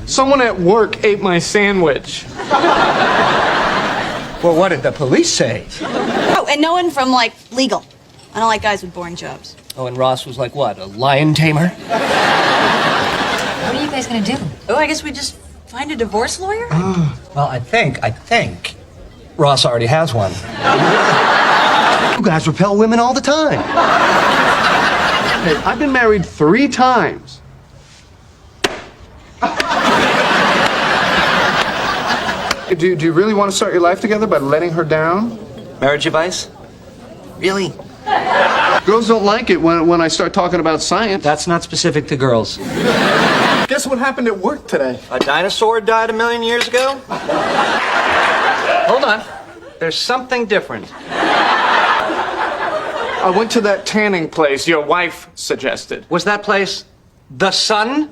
Someone at work ate my sandwich. Well, what did the police say? Oh, and no one from, like, legal. I don't like guys with boring jobs. Oh, and Ross was like what, a lion tamer? What are you guys gonna do? Oh, I guess we just find a divorce lawyer? Well, I think Ross already has one. You guys repel women all the time. Hey, I've been married 3 times. Do you really want to start your life together by letting her down? Marriage advice? Really? Girls don't like it when I start talking about science. That's not specific to girls. Guess what happened at work today? A dinosaur died 1,000,000 years ago? Hold on. There's something different. I went to that tanning place your wife suggested. Was that place the Sun?